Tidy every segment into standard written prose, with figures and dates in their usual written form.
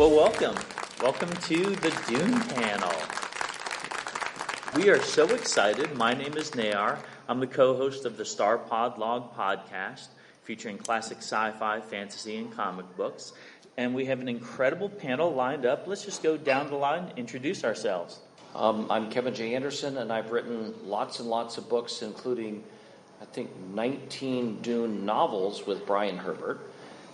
Well, welcome. Welcome to the Dune panel. We are so excited. My name is Nayr. I'm the co-host of the StarPodLog podcast, featuring classic sci-fi, fantasy, and comic books. And we have an incredible panel lined up. Let's just go down the line and introduce ourselves. I'm Kevin J. Anderson, and I've written lots and lots of books, including, I think, 19 Dune novels with Brian Herbert.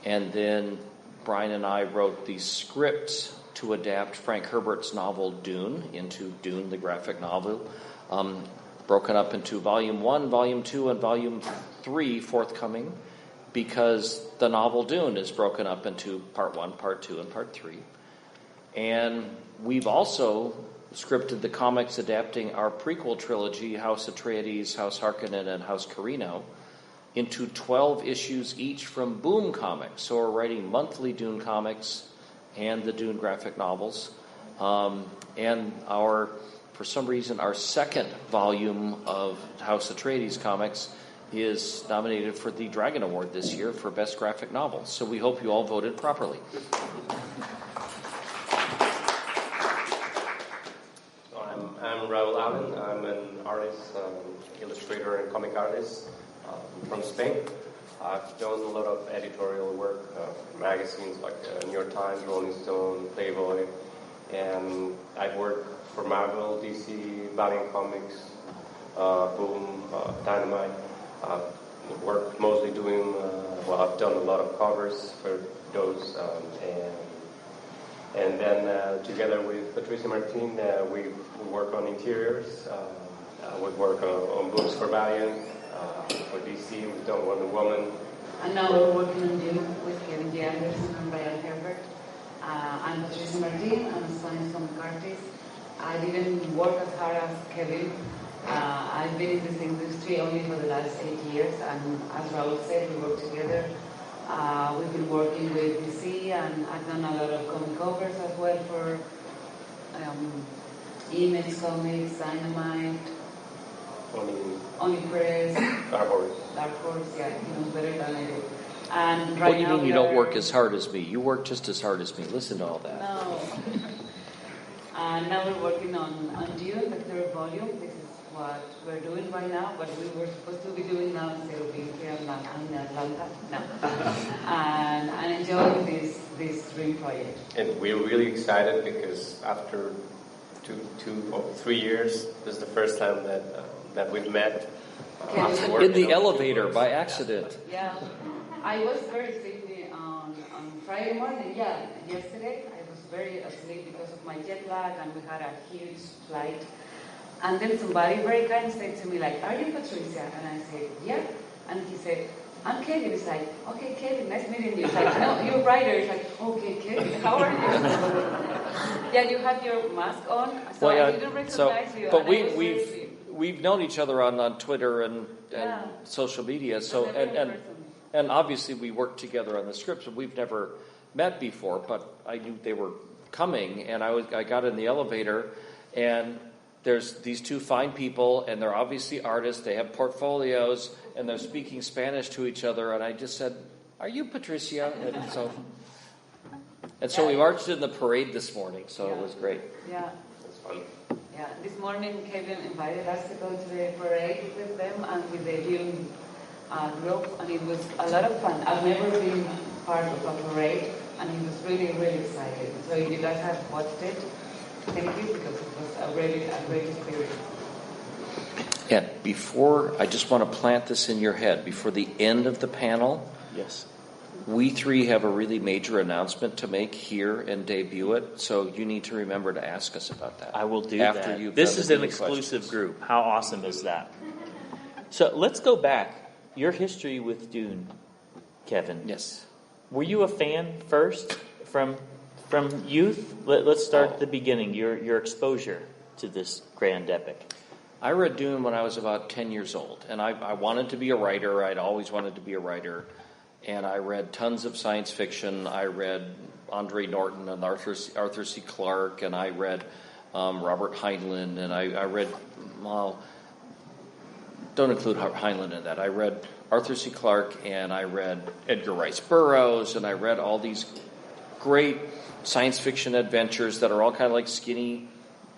And then Brian and I wrote the scripts to adapt Frank Herbert's novel Dune into Dune, the graphic novel, broken up into Volume 1, Volume 2, and Volume 3 forthcoming, because the novel Dune is broken up into Part 1, Part 2, and Part 3. And we've also scripted the comics adapting our prequel trilogy, House Atreides, House Harkonnen, and House Carino, into 12 issues each from Boom Comics. So we're writing monthly Dune comics and the Dune graphic novels. And for some reason, our second volume of House Atreides comics is nominated for the Dragon Award this year for Best Graphic Novel. So we hope you all voted properly. I'm Raul Allen. I'm an artist, illustrator, and comic artist from Spain. I've done a lot of editorial work for magazines like New York Times, Rolling Stone, Playboy, and I've worked for Marvel, DC, Valiant Comics, Boom, Dynamite. I've worked mostly doing, I've done a lot of covers for those, and then together with Patricia Martin, we work on interiors. We work on books for Valiant, for DC. We've done Wonder Woman. And now we're working on Dune with Kevin J. Anderson and Brian Herbert. I'm Patricia Martin. I'm a Spanish comic artist. I didn't work as hard as Kevin. I've been in this industry only for the last 8 years, and as Raul said, we work together. We've been working with DC, and I've done a lot of comic covers as well for Image Comics, Dynamite, Oni Press, Dark Horse. Yeah, he knows better than I do. And What do you mean you don't work as hard as me? You work just as hard as me. Listen to all that. No. And now we're working on Dune, the third volume. This is what we're doing right now, but we were supposed to be doing now instead of being here in Atlanta. No. and enjoying this dream project. And we're really excited because after 2 or 3 years, this is the first time that we've met. In the elevator by accident. Yeah. I was very sleepy on Friday morning. Yeah, yesterday I was very asleep because of my jet lag, and we had a huge flight. And then somebody very kind said to me, like, "Are you Patricia?" And I said, "Yeah." And he said, "I'm Kevin." It's like, "Okay, Kevin, nice meeting you." It's like, "No, you're writer." It's like, "Okay, Kevin, how are you?" Yeah, you had your mask on, so I didn't recognize you. But we've known each other on Twitter and social media. So and obviously we worked together on the scripts, and we've never met before. But I knew they were coming, and I got in the elevator, and there's these two fine people, and they're obviously artists. They have portfolios, and they're speaking Spanish to each other. And I just said, "Are you Patricia?" And so we marched in the parade this morning. So it was great. Yeah, It's fun. yeah. This morning, Kevin invited us to go to the parade with them and with the Dune group, and it was a lot of fun. I've never been part of a parade, and he was really, really excited. So if you guys have watched it, thank you, because it was a great experience. And I just want to plant this in your head, before the end of the panel, Yes. we three have a really major announcement to make here and debut it, so you need to remember to ask us about that. I will do after that. You've This done is the an Dune exclusive questions. group. How awesome is that? So let's go back. Your history with Dune, Kevin. Yes. Were you a fan first from youth? Let's start at the beginning. Your exposure to this grand epic. I read Dune when I was about 10 years old, and I wanted to be a writer. I'd always wanted to be a writer, and I read tons of science fiction. I read Andre Norton and Arthur C. Clarke, and I read Robert Heinlein, and I read, well, don't include Heinlein in that. I read Arthur C. Clarke, and I read Edgar Rice Burroughs, and I read all these great science fiction adventures that are all kind of like skinny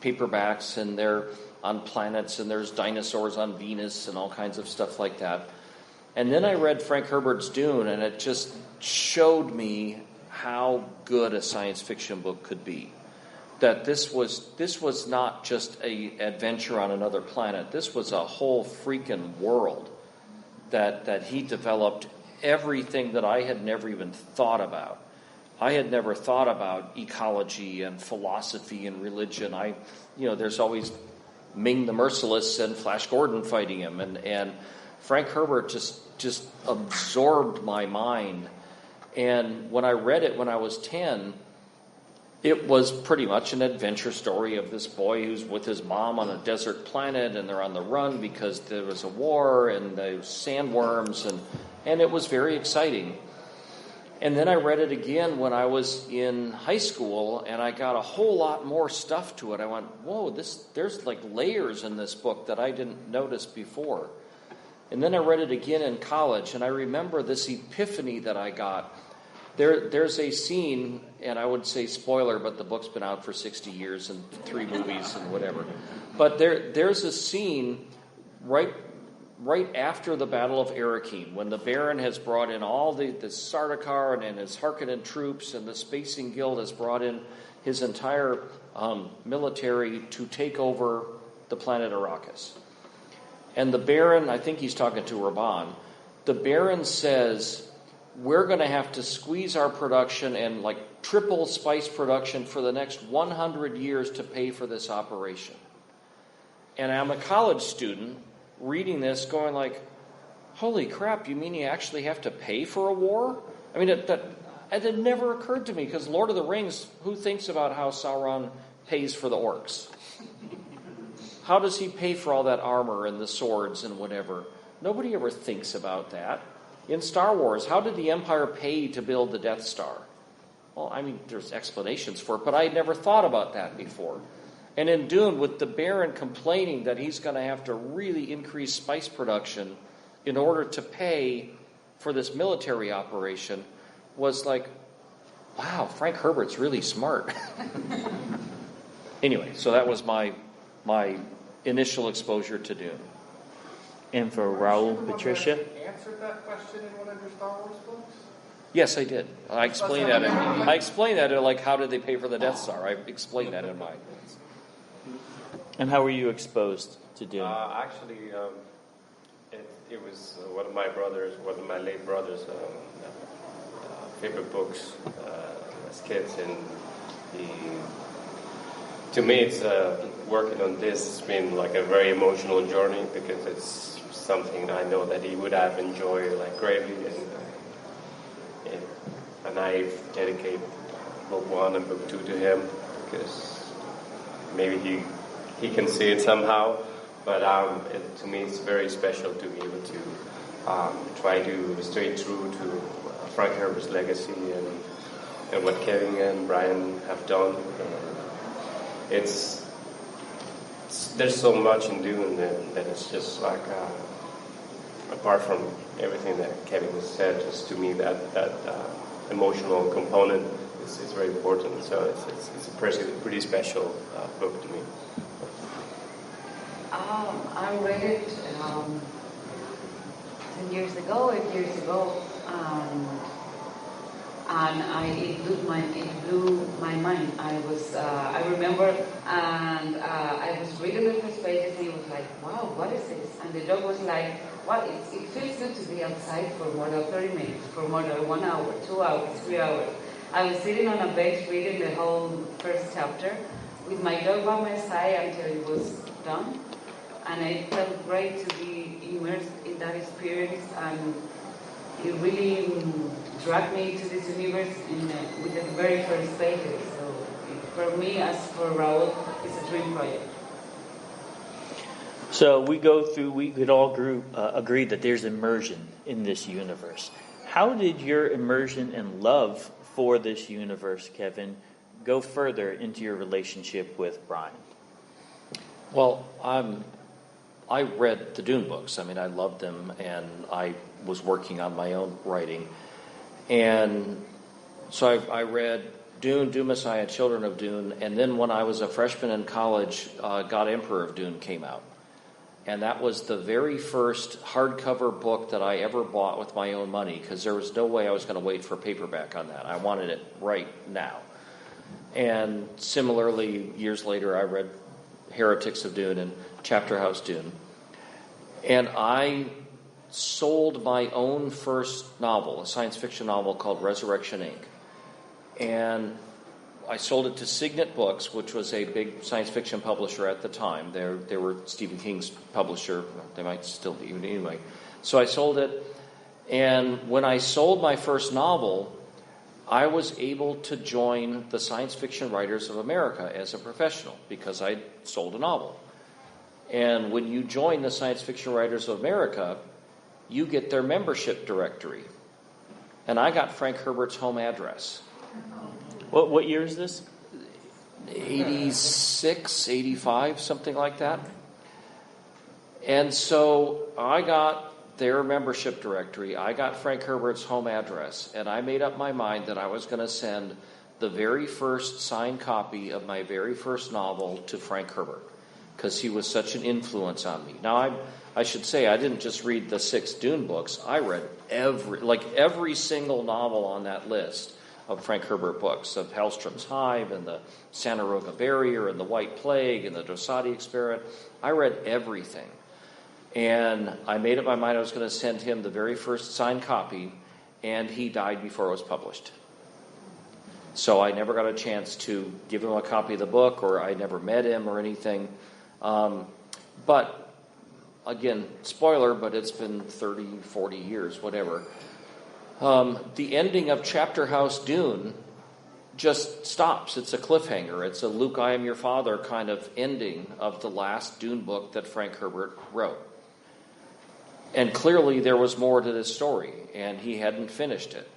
paperbacks, and they're on planets, and there's dinosaurs on Venus and all kinds of stuff like that. And then I read Frank Herbert's Dune, and it just showed me how good a science fiction book could be. That this was not just a adventure on another planet. This was a whole freaking world that he developed, everything that I had never even thought about. I had never thought about ecology and philosophy and religion. There's always Ming the Merciless and Flash Gordon fighting him, and Frank Herbert just absorbed my mind. And when I read it when I was 10, it was pretty much an adventure story of this boy who's with his mom on a desert planet, and they're on the run because there was a war and there's sandworms, and it was very exciting. And then I read it again when I was in high school, and I got a whole lot more stuff to it. I went, whoa, there's like layers in this book that I didn't notice before. And then I read it again in college, and I remember this epiphany that I got. There's a scene, and I would say spoiler, but the book's been out for 60 years and 3 movies and whatever. But there's a scene right after the Battle of Arrakeen, when the Baron has brought in all the Sardaukar and his Harkonnen troops, and the Spacing Guild has brought in his entire military to take over the planet Arrakis. And the Baron, I think he's talking to Raban, the Baron says, we're going to have to squeeze our production and like triple spice production for the next 100 years to pay for this operation. And I'm a college student reading this going like, holy crap, you mean you actually have to pay for a war? I mean, it had never occurred to me, because Lord of the Rings, who thinks about how Sauron pays for the orcs? How does he pay for all that armor and the swords and whatever? Nobody ever thinks about that. In Star Wars, how did the Empire pay to build the Death Star? Well, I mean, there's explanations for it, but I had never thought about that before. And in Dune, with the Baron complaining that he's going to have to really increase spice production in order to pay for this military operation, was like, wow, Frank Herbert's really smart. Anyway, so that was my initial exposure to Dune. And for Raul, Patricia? Answered that question in one of your Star Wars books? Yes, I did. I explained that. Like, how did they pay for the Death Star? I explained that in mine. And how were you exposed to Dune? Actually, it was one of my late brothers' favorite books as kids, and to me, it's working on this has been like a very emotional journey, because it's something I know that he would have enjoyed like greatly, and I dedicate book 1 and book 2 to him, because maybe he can see it somehow, but to me it's very special to be able to try to stay true to Frank Herbert's legacy and what Kevin and Brian have done. There's so much in Dune that it's just like, apart from everything that Kevin has said, just to me that emotional component is very important. So it's a pretty special book to me. I read it 8 years ago, and it blew my mind. I remember, and I was reading the first pages, and it was like, wow, what is this? And the dog was like, wow, it feels good to be outside for more than 30 minutes, for more than 1 hour, 2 hours, 3 hours. I was sitting on a bench reading the whole first chapter with my dog by my side until it was done. And it felt great to be immersed in that experience, and it really dragged me to this universe with the very first pages. So for me, as for Raul, it's a dream project. So we could all agree that there's immersion in this universe. How did your immersion and love for this universe, Kevin, go further into your relationship with Brian? Well, I read the Dune books. I mean, I loved them, and I was working on my own writing. And So I read Dune, Dune Messiah, Children of Dune, and then when I was a freshman in college, God Emperor of Dune came out. And that was the very first hardcover book that I ever bought with my own money, because there was no way I was going to wait for paperback on that. I wanted it right now. And similarly, years later, I read Heretics of Dune and Chapter House Dune. And I sold my own first novel, a science fiction novel called Resurrection, Inc. And I sold it to Signet Books, which was a big science fiction publisher at the time. They were Stephen King's publisher. They might still be, anyway. So I sold it. And when I sold my first novel, I was able to join the Science Fiction Writers of America as a professional because I sold a novel. And when you join the Science Fiction Writers of America, you get their membership directory. And I got Frank Herbert's home address. What year is this? 86, 85, something like that. And so I got their membership directory. I got Frank Herbert's home address. And I made up my mind that I was going to send the very first signed copy of my very first novel to Frank Herbert, because he was such an influence on me. Now, I should say I didn't just read the 6 Dune books. I read every single novel on that list of Frank Herbert books, of Hellstrom's Hive and the Santa Rosa Barrier and the White Plague and the Dosati Experiment. I read everything. And I made up my mind I was going to send him the very first signed copy, and he died before it was published. So I never got a chance to give him a copy of the book, or I never met him or anything. But, again, spoiler, but it's been 30, 40 years, whatever. The ending of Chapter House Dune just stops. It's a cliffhanger. It's a Luke, I am your father kind of ending of the last Dune book that Frank Herbert wrote. And clearly there was more to this story, and he hadn't finished it.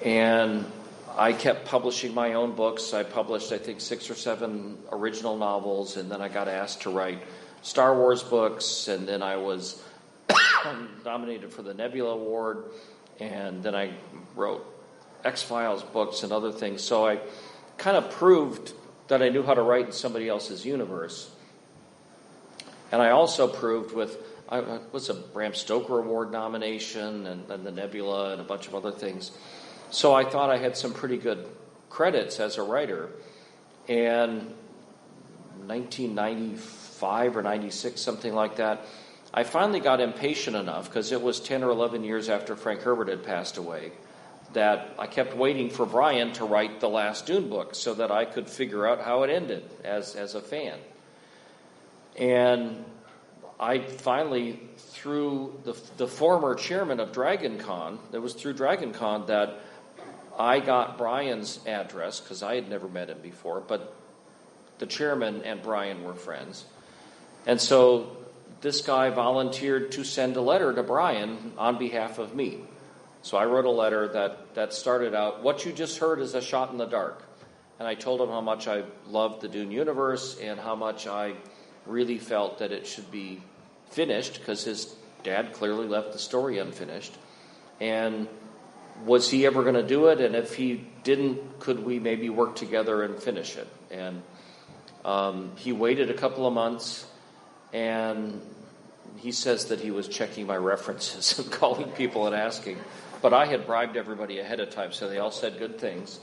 And I kept publishing my own books. I published, I think, 6 or 7 original novels, and then I got asked to write Star Wars books, and then I was nominated for the Nebula Award, and then I wrote X-Files books and other things. So I kind of proved that I knew how to write in somebody else's universe. And I also proved I was a Bram Stoker Award nomination and the Nebula and a bunch of other things. So I thought I had some pretty good credits as a writer. And 1995 or 96, something like that, I finally got impatient enough, because it was 10 or 11 years after Frank Herbert had passed away, that I kept waiting for Brian to write the last Dune book so that I could figure out how it ended as a fan. And I finally, through the former chairman of DragonCon, it was through DragonCon that I got Brian's address, because I had never met him before, but the chairman and Brian were friends. And so this guy volunteered to send a letter to Brian on behalf of me. So I wrote a letter that started out, what you just heard is a shot in the dark. And I told him how much I loved the Dune universe and how much I really felt that it should be finished, because his dad clearly left the story unfinished. And was he ever going to do it? And if he didn't, could we maybe work together and finish it? And he waited a couple of months, and he says that he was checking my references and calling people and asking. But I had bribed everybody ahead of time, so they all said good things.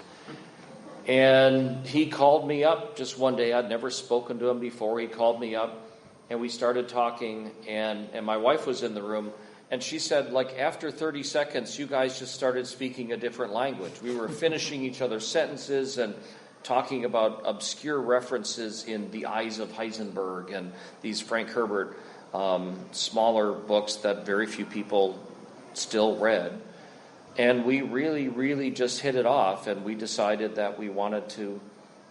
And he called me up just one day. I'd never spoken to him before. He called me up, and we started talking, and my wife was in the room, and she said, after 30 seconds, you guys just started speaking a different language. We were finishing each other's sentences and talking about obscure references in The Eyes of Heisenberg and these Frank Herbert smaller books that very few people still read. And we really, really just hit it off, and we decided that we wanted to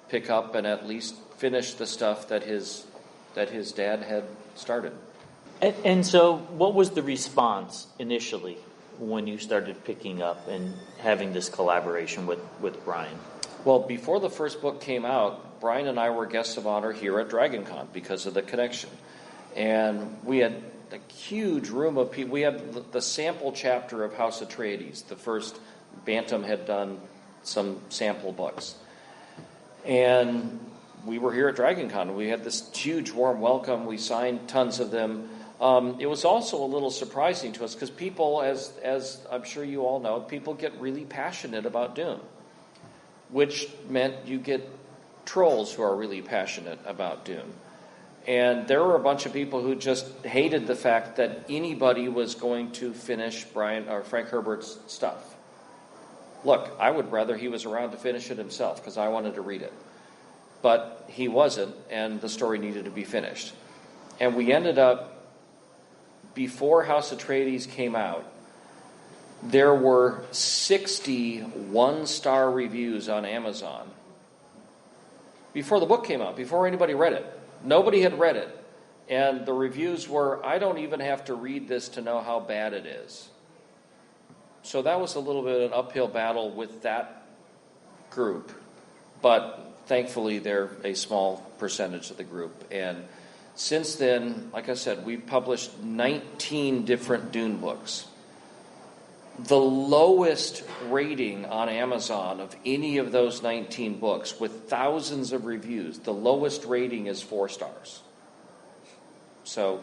pick up and at least finish the stuff that his dad had started. And so what was the response initially when you started picking up and having this collaboration with Brian? Well, before the first book came out, Brian and I were guests of honor here at DragonCon because of the connection. And we had a huge room of people. We had the sample chapter of House Atreides. The first Bantam had done some sample books. And we were here at DragonCon. We had this huge warm welcome. We signed tons of them. It was also a little surprising to us because people, as I'm sure you all know, people get really passionate about Dune, which meant you get trolls who are really passionate about Dune. And there were a bunch of people who just hated the fact that anybody was going to finish Frank Herbert's stuff. Look, I would rather he was around to finish it himself because I wanted to read it. But he wasn't, and the story needed to be finished. And we ended up, before House Atreides came out, there were 60 one-star reviews on Amazon. Before the book came out, before anybody read it. Nobody had read it. And the reviews were, I don't even have to read this to know how bad it is. So that was a little bit of an uphill battle with that group. But thankfully, they're a small percentage of the group. And since then, like I said, we've published 19 different Dune books. The lowest rating on Amazon of any of those 19 books, with thousands of reviews, the lowest rating is 4 stars. So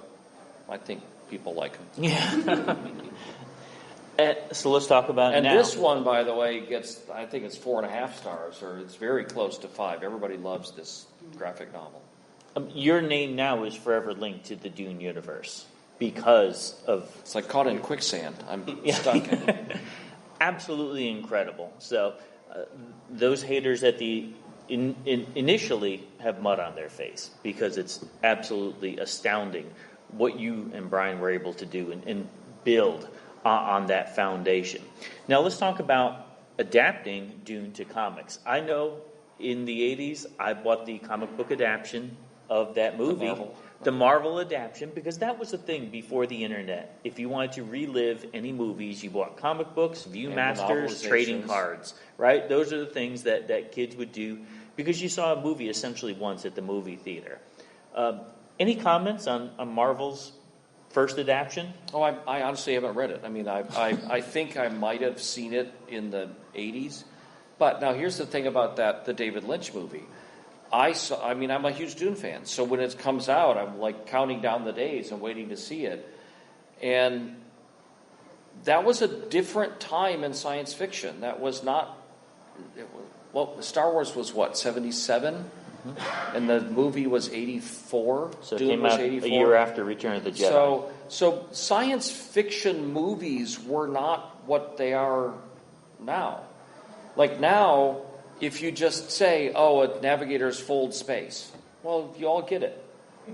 I think people like them. Yeah. So let's talk about it now. And this one, by the way, gets, I think it's 4.5 stars, or it's very close to 5. Everybody loves this graphic novel. Your name now is forever linked to the Dune universe because of... It's like caught in quicksand. I'm stuck in it. Absolutely incredible. So those haters at the initially have mud on their face because it's absolutely astounding what you and Brian were able to do and build on that foundation. Now let's talk about adapting Dune to comics. I know in the 80s I bought the comic book adaptation of that movie, the Marvel adaptation, because that was the thing before the internet. If you wanted to relive any movies, you bought comic books, Viewmasters, trading cards, right? Those are the things that kids would do because you saw a movie essentially once at the movie theater. Any comments on Marvel's first adaptation? Oh, I honestly haven't read it. I mean, I think I might have seen it in the 80s. But now here's the thing about the David Lynch movie. I'm a huge Dune fan, so when it comes out, I'm like counting down the days and waiting to see it. And that was a different time in science fiction. That was not... Star Wars was what, 77? Mm-hmm. And the movie was 84? So Dune it came was out 84. A year after Return of the Jedi. So science fiction movies were not what they are now. Like now... If you just say, a navigator's fold space, well, you all get it.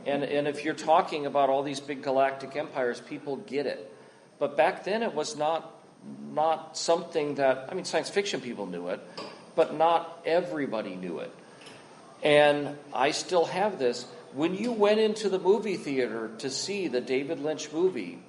And if you're talking about all these big galactic empires, people get it. But back then it was not something that, I mean, science fiction people knew it, but not everybody knew it. And I still have this. When you went into the movie theater to see the David Lynch movie,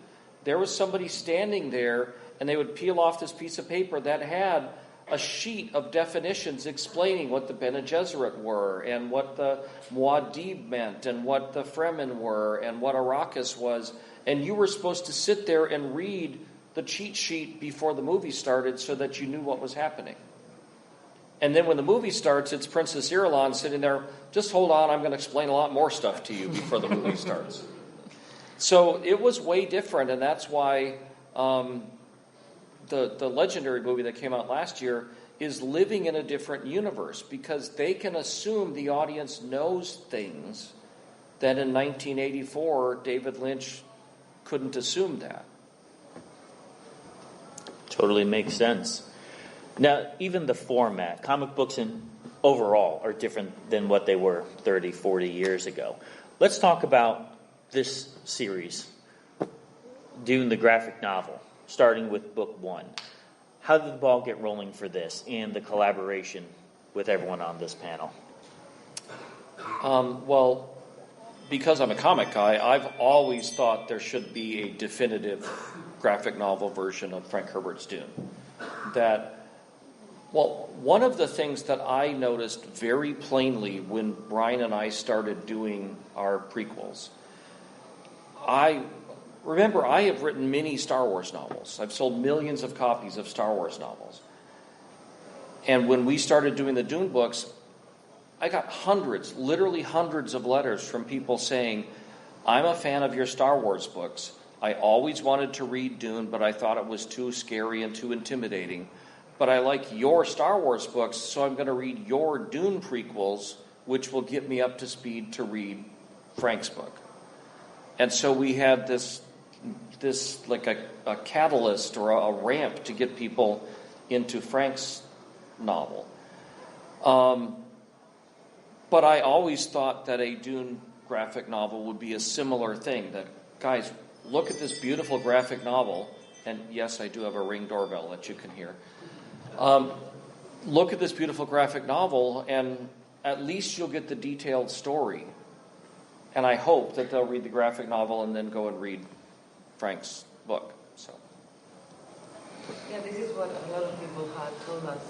there was somebody standing there, and they would peel off this piece of paper that had a sheet of definitions explaining what the Bene Gesserit were and what the Muad'Dib meant and what the Fremen were and what Arrakis was. And you were supposed to sit there and read the cheat sheet before the movie started so that you knew what was happening. And then when the movie starts, it's Princess Irulan sitting there, just hold on, I'm going to explain a lot more stuff to you before the movie starts. So it was way different, and that's why... The legendary movie that came out last year is living in a different universe because they can assume the audience knows things that in 1984 David Lynch couldn't assume that. Totally makes sense. Now, even the format, comic books overall are different than what they were 30, 40 years ago. Let's talk about this series, Dune the graphic novel. Starting with book 1. How did the ball get rolling for this and the collaboration with everyone on this panel? Well, because I'm a comic guy, I've always thought there should be a definitive graphic novel version of Frank Herbert's Dune. One of the things that I noticed very plainly when Brian and I started doing our prequels, Remember, I have written many Star Wars novels. I've sold millions of copies of Star Wars novels. And when we started doing the Dune books, I got hundreds, literally hundreds of letters from people saying, I'm a fan of your Star Wars books. I always wanted to read Dune, but I thought it was too scary and too intimidating. But I like your Star Wars books, so I'm going to read your Dune prequels, which will get me up to speed to read Frank's book. And so we had this like a catalyst or a ramp to get people into Frank's novel. But I always thought that a Dune graphic novel would be a similar thing. That, guys, look at this beautiful graphic novel. And yes, I do have a Ring doorbell that you can hear. Look at this beautiful graphic novel, and at least you'll get the detailed story. And I hope that they'll read the graphic novel and then go and read Frank's book. So. Yeah, this is what a lot of people had told us,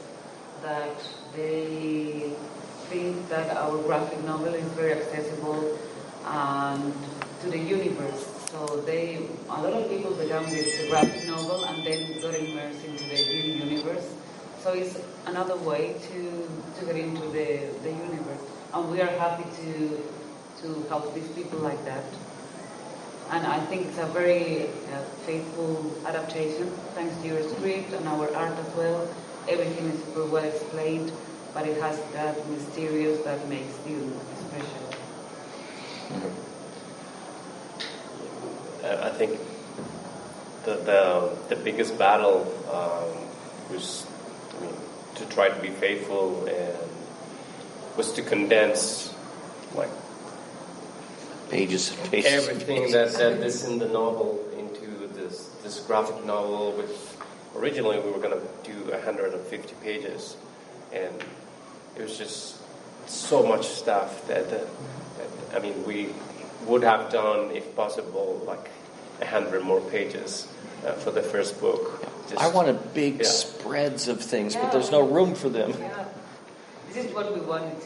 that they think that our graphic novel is very accessible to the universe. So a lot of people began with the graphic novel and then got immersed into the Dune universe. So it's another way to get into the universe. And we are happy to help these people like that. And I think it's a very faithful adaptation, thanks to your script and our art as well. Everything is super well explained, but it has that mysterious that makes Dune special. I think the biggest battle was, to try to be faithful, and was to condense like pages and pages. Everything that is in the novel into this graphic novel, which originally we were going to do 150 pages, and it was just so much stuff that we would have done, if possible, like 100 more pages for the first book. I wanted big spreads of things, but there's no room for them. Yeah. This is what we wanted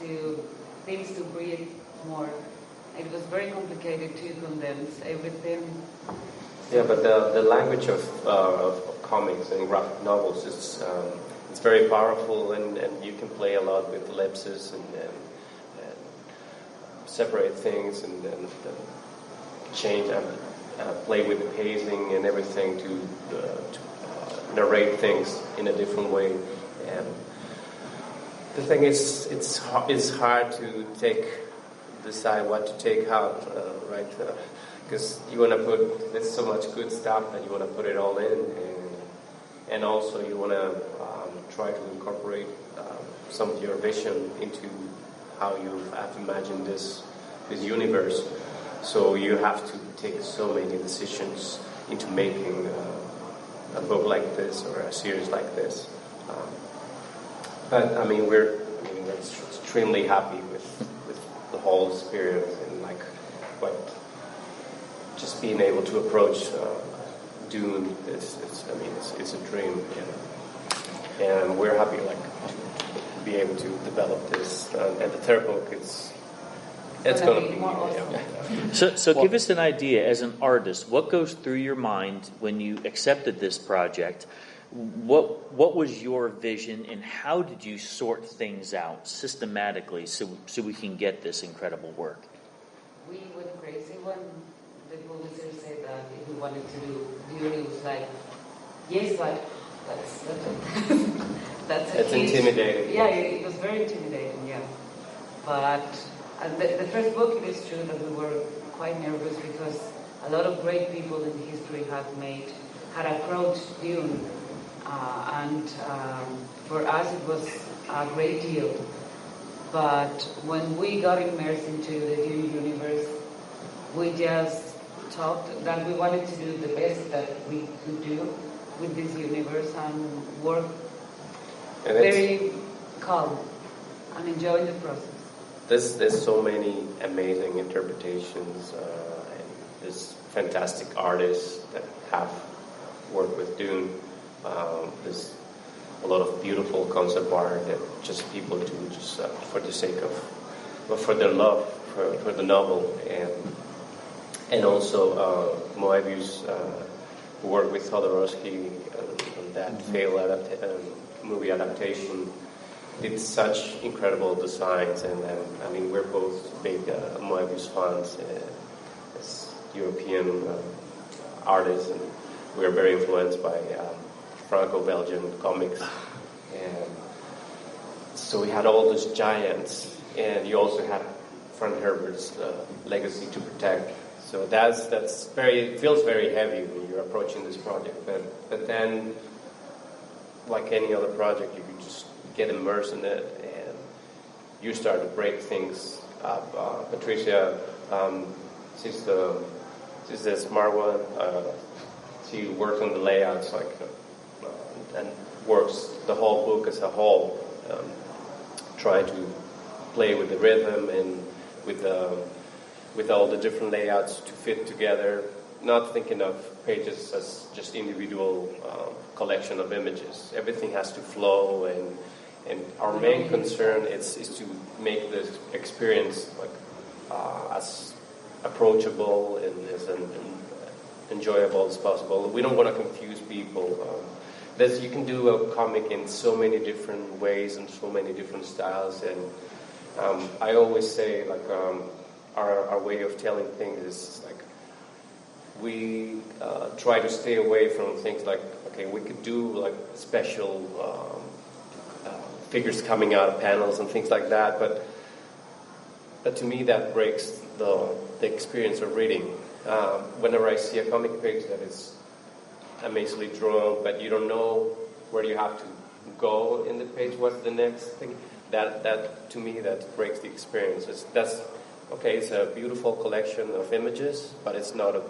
things to breathe more. It was very complicated to condense everything. Yeah, but the language of comics and graphic novels is it's very powerful, and you can play a lot with ellipses and separate things and change and play with the pacing and everything to narrate things in a different way. And the thing is, it's hard to decide what to take out, right? Because you want to put, there's so much good stuff that you want to put it all in, and also you want to try to incorporate some of your vision into how you have imagined this universe. So you have to take so many decisions into making a book like this or a series like this. But we're extremely happy with the whole experience, and just being able to approach Dune. It's a dream, and we're happy to be able to develop this. And the third book it's going to be more awesome. So give us an idea, as an artist, what goes through your mind when you accepted this project? What was your vision, and how did you sort things out systematically so we can get this incredible work? We went crazy when the publisher said that if we wanted to do Dune, it was like, yes, but that's intimidating. Yeah, it was very intimidating, yeah. But the first book, it is true that we were quite nervous because a lot of great people in history had approached Dune, and for us it was a great deal. But when we got immersed into the Dune universe, we just thought that we wanted to do the best that we could do with this universe and work very calm and enjoying the process. There's so many amazing interpretations, and there's fantastic artists that have worked with Dune. There's a lot of beautiful concept art that just people do just for the sake of, for their love for the novel, and also Moebius, who worked with Jodorowsky on that failed movie adaptation. did such incredible designs, and I mean, we're both big Moebius fans as European artists, and we're very influenced by Franco-Belgian comics, and so we had all those giants, and you also had Frank Herbert's legacy to protect. So that's feels very heavy when you're approaching this project, but then, like any other project, you can just get immersed in it, and you start to break things up. Patricia, she's the smart one. She works on the layouts, and works the whole book as a whole, trying to play with the rhythm and with all the different layouts to fit together, not thinking of pages as just individual collection of images. Everything has to flow, and our main concern is to make the experience as approachable and as enjoyable as possible. We don't want to confuse people. You can do a comic in so many different ways and so many different styles, and I always say our way of telling things is we try to stay away from things like, okay, we could do special figures coming out of panels and things like that, but to me that breaks the experience of reading. Whenever I see a comic page that is amazingly drawn, but you don't know where you have to go in the page, what's the next thing, that to me that breaks the experience. It's a beautiful collection of images, but it's not a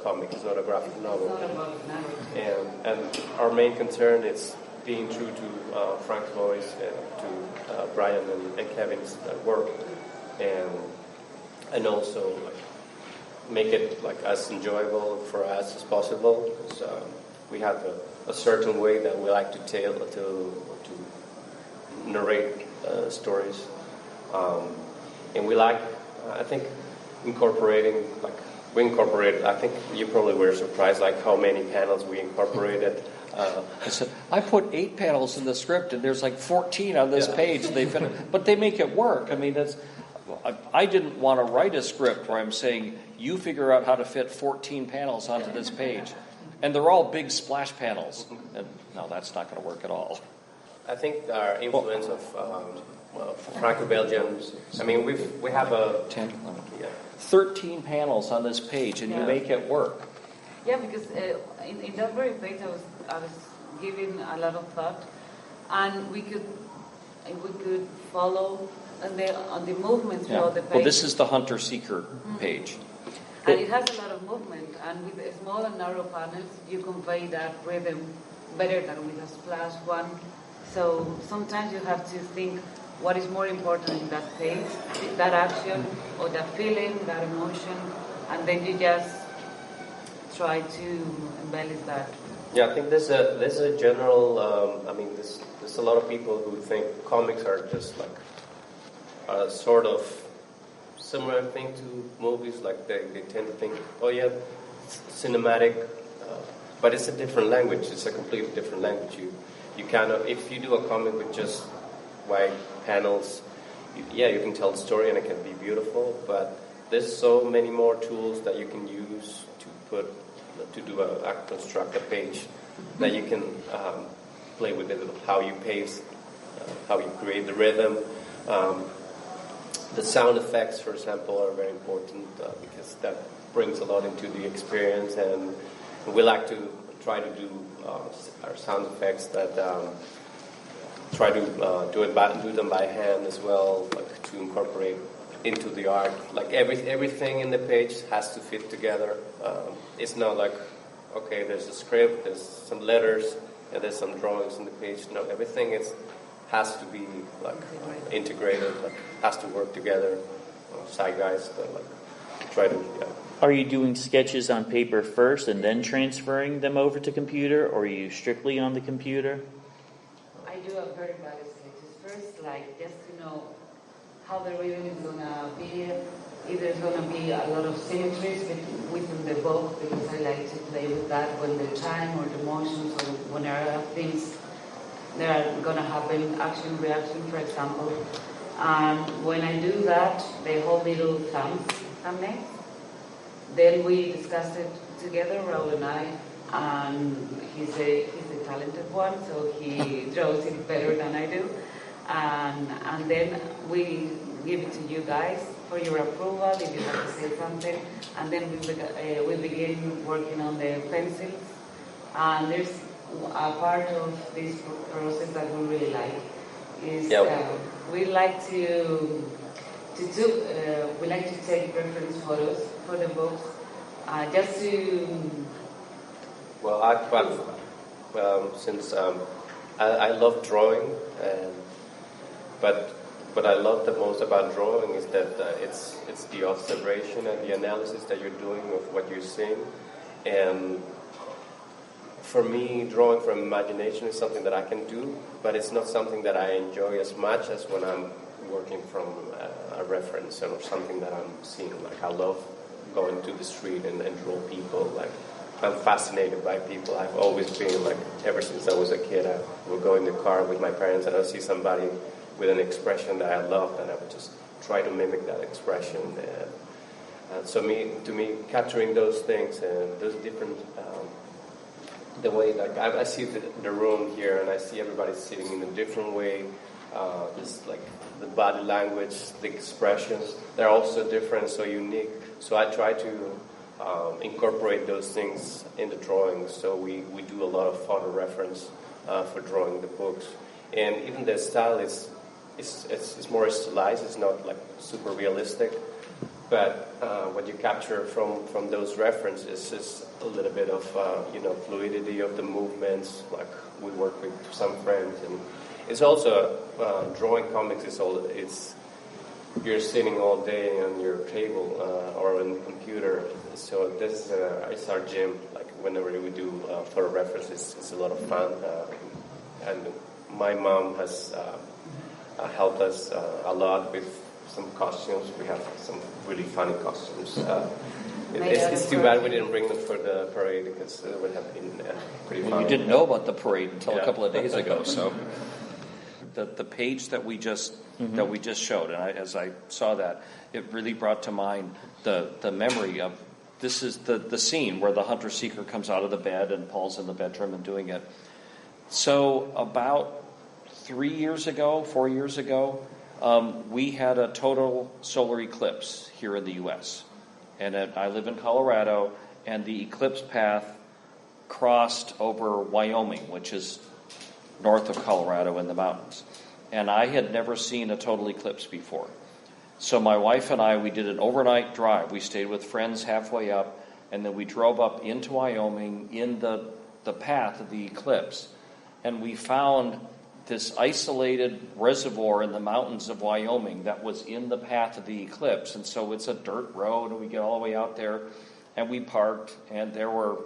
comic, it's not a graphic novel. And our main concern is being true to Frank's voice and to Brian and Kevin's work, and also make it as enjoyable for us as possible. So we have a certain way that we like to tell, to narrate stories, and we like, I think, incorporating. I think you probably were surprised how many panels we incorporated. I put 8 panels in the script, and there's 14 on this page. But they make it work. I mean, I didn't want to write a script where I'm saying, you figure out how to fit 14 panels onto this page. And they're all big splash panels. And no, that's not going to work at all. I think our influence of Franco-Belgians, I mean, we have 10, 11, 13 panels on this page, and you make it work. Yeah, because in that very page I was giving a lot of thought, and we could follow on the movements throughout the page. Well, this is the hunter-seeker page. And it has a lot of movement, and with the small and narrow panels, you convey that rhythm better than with a splash one. So sometimes you have to think what is more important in that page, that action, or that feeling, that emotion, and then you just try to embellish that. Yeah, I think there's a general. There's a lot of people who think comics are just a sort of similar thing to movies. They tend to think, oh yeah, it's cinematic, but it's a different language. It's a completely different language. You cannot, if you do a comic with just white panels, you can tell the story and it can be beautiful. But there's so many more tools that you can use to construct a page, that you can play with it, how you pace, how you create the rhythm. The sound effects, for example, are very important because that brings a lot into the experience, and we like to try to do our sound effects that try to do them by hand as well, to incorporate into the art. Everything in the page has to fit together. It's not okay, there's a script, there's some letters, and there's some drawings in the page. No, everything has to be integrated, has to work together. Zeitgeist, try to. Yeah. Are you doing sketches on paper first and then transferring them over to computer, or are you strictly on the computer? I do a very bad sketches first, just to know how the rhythm is gonna be. If there's gonna be a lot of symmetries within the book, because I like to play with that when the time or the motions or whenever things there are going to happen action, reaction, for example. And when I do that, they hold little thumbnails. Then we discuss it together, Raul and I, and he's a talented one, so he draws it better than I do. And then we give it to you guys for your approval if you have to say something. And then we begin working on the pencils. And there's a part of this process that we really like is we like to take reference photos for the books, just to. Well, since I love drawing, but what I love the most about drawing is that it's the observation and the analysis that you're doing of what you're seeing, and for me, drawing from imagination is something that I can do, but it's not something that I enjoy as much as when I'm working from a reference or something that I'm seeing. Like, I love going to the street and draw people. Like, I'm fascinated by people. I've always been, like, ever since I was a kid, I would go in the car with my parents and I would see somebody with an expression that I loved, and I would just try to mimic that expression. And so to me, capturing those things and those different, the way, like, I see the room here and I see everybody sitting in a different way. Just like the body language, the expressions, they're also different, so unique. So I try to incorporate those things in the drawings. So we do a lot of photo reference for drawing the books, and even the style is more stylized. It's not like super realistic, but what you capture from those references is a little bit of fluidity of the movements. Like, we work with some friends, and it's also drawing comics it's you're sitting all day on your table or on the computer. So this is our gym. Like, whenever we do photo references, it's a lot of fun. And my mom has helped us a lot with some costumes. We have some really funny costumes. It's too bad we didn't bring them for the parade, because it would have been pretty fun. You didn't know about the parade until a couple of days ago. So the page that we just showed, and as I saw that, it really brought to mind the memory of, this is the scene where the hunter-seeker comes out of the bed and Paul's in the bedroom and doing it. So about 4 years ago, we had a total solar eclipse here in the U.S. And I live in Colorado, and the eclipse path crossed over Wyoming, which is north of Colorado in the mountains. And I had never seen a total eclipse before. So my wife and I, we did an overnight drive. We stayed with friends halfway up, and then we drove up into Wyoming in the path of the eclipse. And we found this isolated reservoir in the mountains of Wyoming that was in the path of the eclipse. And so it's a dirt road, and we get all the way out there, and we parked, and there were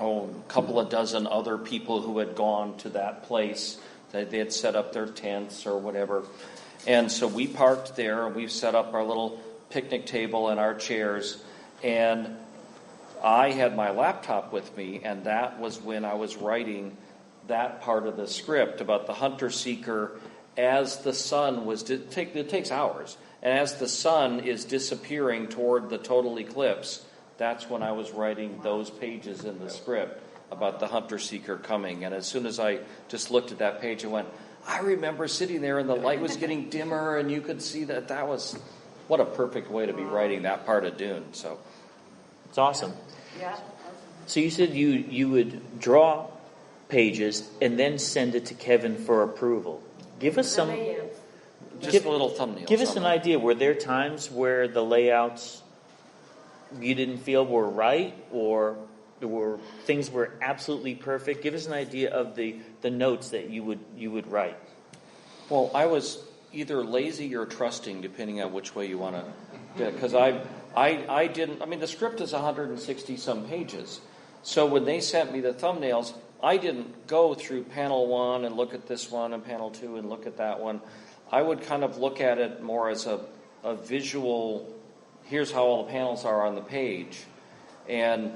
a couple of dozen other people who had gone to that place. They had set up their tents or whatever. And so we parked there, and we set up our little picnic table and our chairs, and I had my laptop with me, and that was when I was writing that part of the script about the hunter-seeker as the sun was... It takes hours. And as the sun is disappearing toward the total eclipse, that's when I was writing those pages in the script about the hunter-seeker coming. And as soon as I just looked at that page, I went, I remember sitting there and the light was getting dimmer, and you could see that was... What a perfect way to be writing that part of Dune. So it's awesome. Yeah. So you said you would draw pages and then send it to Kevin for approval. Give us some... Just a little thumbnail. Give us an idea. Were there times where the layouts you didn't feel were right, or were things were absolutely perfect? Give us an idea of the notes that you would write. Well, I was either lazy or trusting, depending on which way you want to do it. Because I didn't... I mean, the script is 160-some pages. So when they sent me the thumbnails, I didn't go through panel 1 and look at this one and panel 2 and look at that one. I would kind of look at it more as a visual, here's how all the panels are on the page. And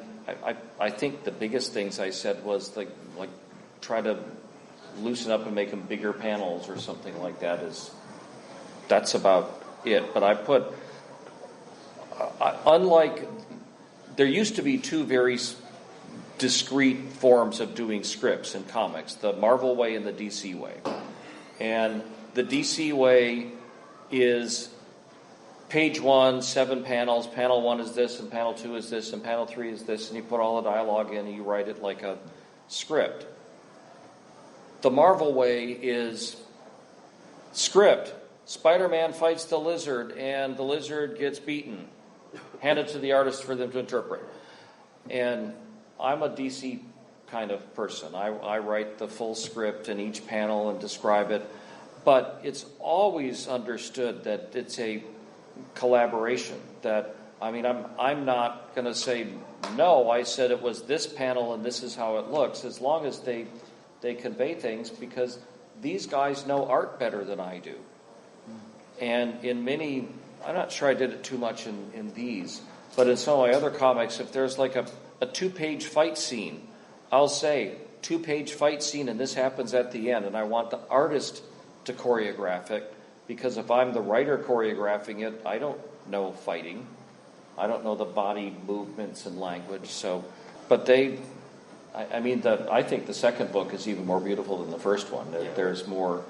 I think the biggest things I said was like try to loosen up and make them bigger panels or something like that. That's about it. But I put, unlike, there used to be two very discrete forms of doing scripts in comics, the Marvel way and the DC way. And the DC way is page 1, 7 panels, panel 1 is this, and panel 2 is this, and panel 3 is this, and you put all the dialogue in and you write it like a script. The Marvel way is script. Spider-Man fights the lizard, and the lizard gets beaten. Hand it to the artist for them to interpret. And I'm a DC kind of person. I write the full script in each panel and describe it. But it's always understood that it's a collaboration. That, I mean, I'm not going to say, no, I said it was this panel and this is how it looks, as long as they convey things, because these guys know art better than I do. And in many, I'm not sure I did it too much in these, but in some of my other comics, if there's like a 2-page fight scene, I'll say 2-page fight scene and this happens at the end, and I want the artist to choreograph it, because if I'm the writer choreographing it, I don't know fighting. I don't know the body movements and language. So, but I think the second book is even more beautiful than the first one. Yeah. There's more.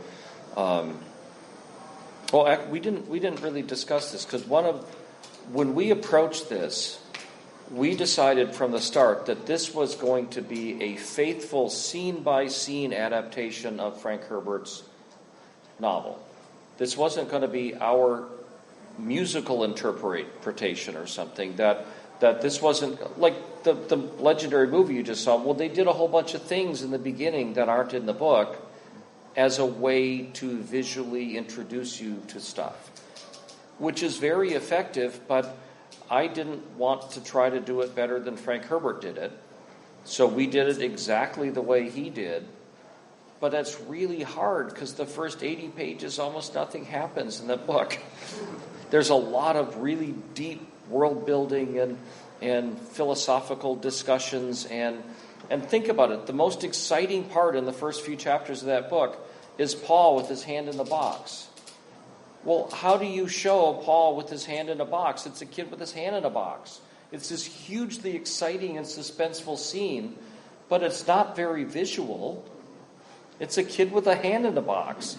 We didn't really discuss this, because when we approached this, we decided from the start that this was going to be a faithful scene-by-scene adaptation of Frank Herbert's novel. This wasn't going to be our musical interpretation or something, that this wasn't like the legendary movie you just saw. Well, they did a whole bunch of things in the beginning that aren't in the book as a way to visually introduce you to stuff, which is very effective, but I didn't want to try to do it better than Frank Herbert did it. So we did it exactly the way he did. But that's really hard, because the first 80 pages, almost nothing happens in the book. There's a lot of really deep world building and philosophical discussions. And think about it. The most exciting part in the first few chapters of that book is Paul with his hand in the box. Well, how do you show Paul with his hand in a box? It's a kid with his hand in a box. It's this hugely exciting and suspenseful scene, but it's not very visual. It's a kid with a hand in a box.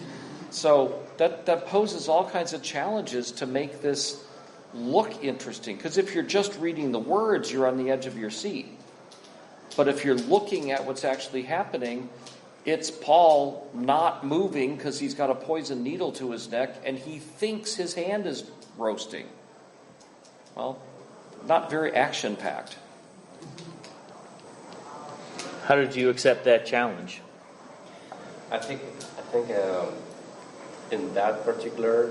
So that poses all kinds of challenges to make this look interesting. Because if you're just reading the words, you're on the edge of your seat. But if you're looking at what's actually happening, it's Paul not moving because he's got a poison needle to his neck and he thinks his hand is roasting. Well, not very action-packed. How did you accept that challenge? I think in that particular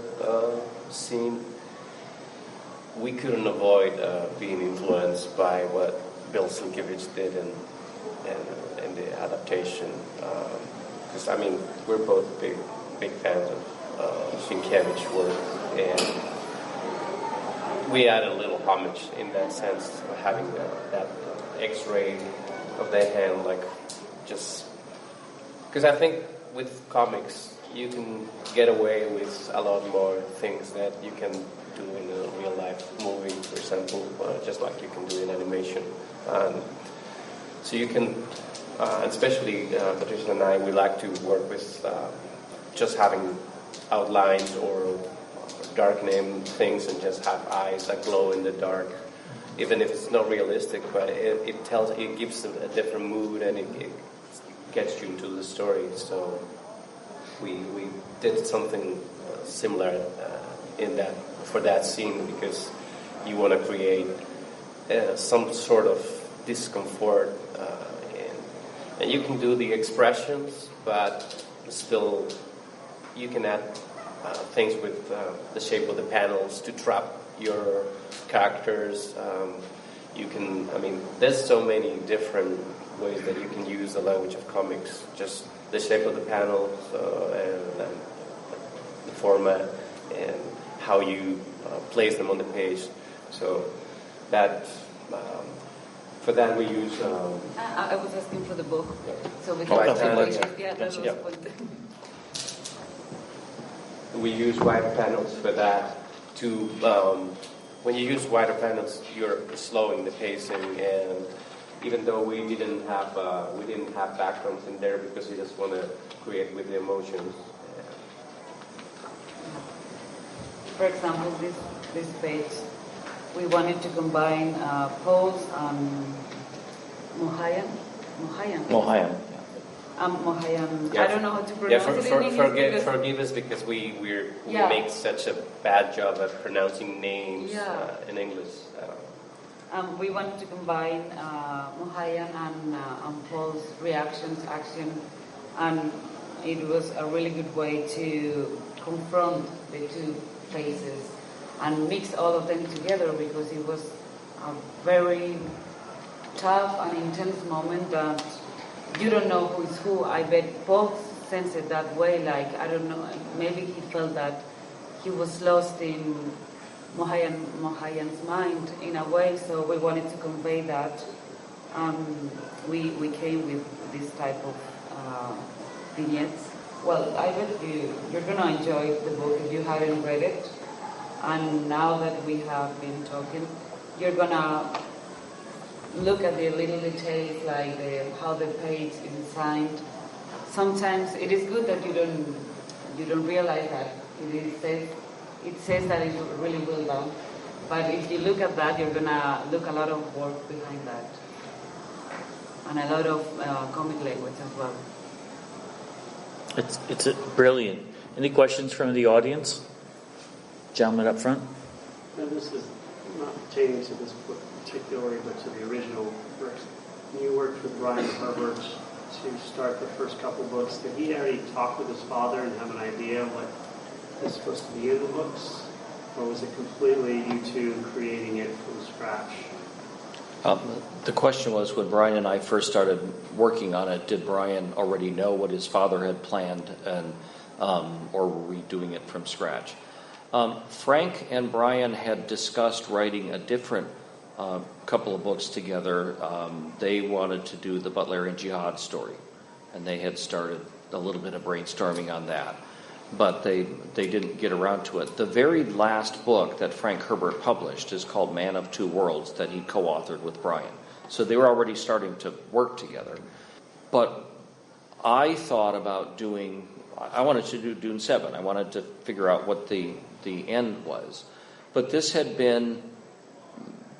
scene, we couldn't avoid being influenced by what Bill Sienkiewicz did in the adaptation. Because we're both big fans of Sienkiewicz's work, and we added a little homage in that sense, having that X-ray of the hand, like just. Because I think with comics, you can get away with a lot more things that you can do in a real-life movie, for example, just like you can do in animation. So you can, especially Patricia and I, we like to work with just having outlines or darkening things and just have eyes that glow in the dark, even if it's not realistic, but it gives a different mood, and it gets you into the story. So we did something similar in that for that scene, because you want to create some sort of discomfort, and you can do the expressions, but still you can add things with the shape of the panels to trap your characters. You can, there's so many different ways that you can use the language of comics, just the shape of the panels and the format and how you place them on the page. So that for that we use. I I was asking for the book, so we White can panels. yeah, that was Yeah. good. We use white panels for that to, when you use wider panels, you're slowing the pacing, and even though we didn't have backgrounds in there because we just want to create with the emotions. For example, this page, we wanted to combine Poe's Mohayan. Mohayam. Mohayan. Yeah. I don't know how to Yeah, pronounce it in English. forgive us because we Yeah. make such a bad job at pronouncing names Yeah. in English. We wanted to combine Mohayan and Paul's reactions, action, and it was a really good way to confront the two faces and mix all of them together because it was a very tough and intense moment that you don't know who is who. I bet Paul sensed it that way, like, I don't know, maybe he felt that he was lost in Mohayan's mind in a way, so we wanted to convey that. We came with this type of vignettes. Well, I bet you're going to enjoy the book if you haven't read it. And now that we have been talking, you're going to look at the little details, like how the page is designed. Sometimes it is good that you don't realize that it says that it's really well done. But if you look at that, you're gonna look a lot of work behind that, and a lot of comic language as well. It's brilliant. Any questions from the audience? Gentleman up front. Now, this is not pertaining to this book particularly, but to the original works. When you worked with Brian Herbert to start the first couple books, did he already talk with his father and have an idea of what is supposed to be in the books? Or was it completely you two creating it from scratch? The question was, when Brian and I first started working on it, did Brian already know what his father had planned, and or were we doing it from scratch? Frank and Brian had discussed writing a different couple of books together. They wanted to do the Butlerian Jihad story, and they had started a little bit of brainstorming on that, but they didn't get around to it. The very last book that Frank Herbert published is called Man of Two Worlds, that he co-authored with Brian. So they were already starting to work together. But I thought about I wanted to do Dune 7. I wanted to figure out what the end was. But this had been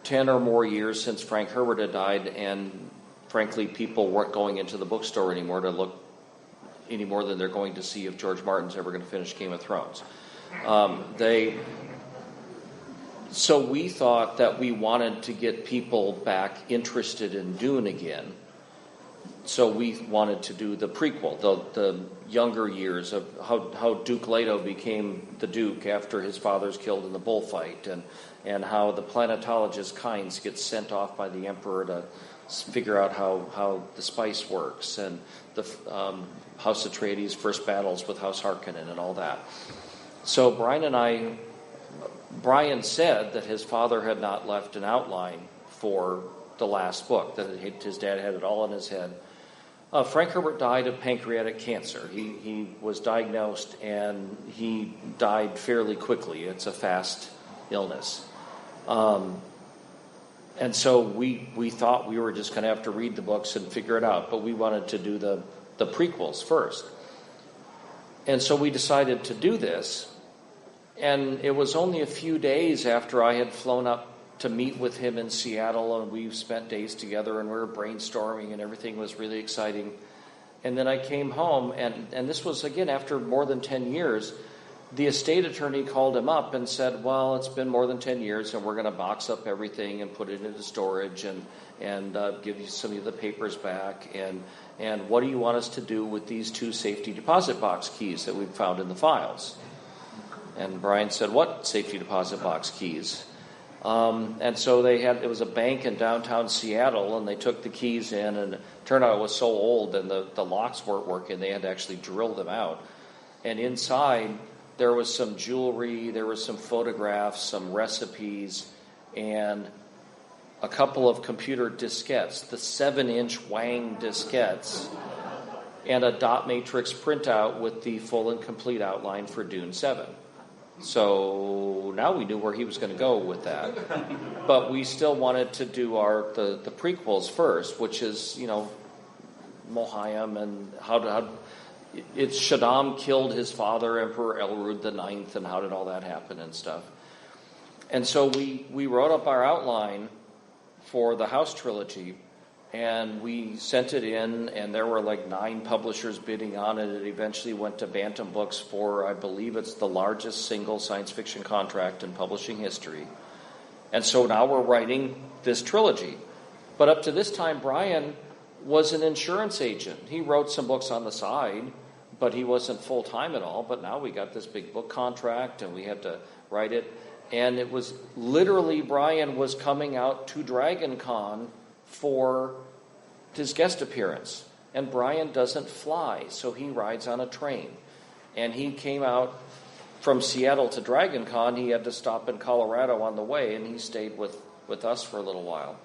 10 or more years since Frank Herbert had died, and frankly, people weren't going into the bookstore anymore to look any more than they're going to see if George Martin's ever going to finish Game of Thrones. So we thought that we wanted to get people back interested in Dune again. So we wanted to do the prequel, the younger years of how Duke Leto became the Duke after his father's killed in the bullfight, and how the planetologist Kynes gets sent off by the Emperor to figure out how the spice works, and the House Atreides' first battles with House Harkonnen and all that. So Brian said that his father had not left an outline for the last book, that his dad had it all in his head. Frank Herbert died of pancreatic cancer. He was diagnosed, and he died fairly quickly. It's a fast illness. And so we thought we were just going to have to read the books and figure it out, but we wanted to do the prequels first. And so we decided to do this, and it was only a few days after I had flown up to meet with him in Seattle, and we spent days together, and we were brainstorming, and everything was really exciting. And then I came home, and this was, again, after more than 10 years. The estate attorney called him up and said, well, it's been more than 10 years, and we're going to box up everything and put it into storage and give you some of the papers back. And what do you want us to do with these 2 safety deposit box keys that we've found in the files? And Brian said, what safety deposit box keys? And so it was a bank in downtown Seattle, and they took the keys in, and it turned out it was so old and the locks weren't working, they had to actually drill them out. And inside, there was some jewelry, there was some photographs, some recipes, and a couple of computer diskettes, the 7-inch Wang diskettes, and a dot matrix printout with the full and complete outline for Dune 7. So now we knew where he was going to go with that. But we still wanted to do the prequels first, which is, Mohiam and how it's Shaddam killed his father, Emperor Elrond IX, and how did all that happen and stuff. And so we wrote up our outline for the House trilogy, and we sent it in, and there were like 9 publishers bidding on it. It eventually went to Bantam Books for, I believe it's the largest single science fiction contract in publishing history. And so now we're writing this trilogy. But up to this time, Brian was an insurance agent. He wrote some books on the side, but he wasn't full-time at all. But now we got this big book contract, and we had to write it. And it was literally Brian was coming out to Dragon Con for his guest appearance. And Brian doesn't fly, so he rides on a train. And he came out from Seattle to Dragon Con. He had to stop in Colorado on the way, and he stayed with us for a little while.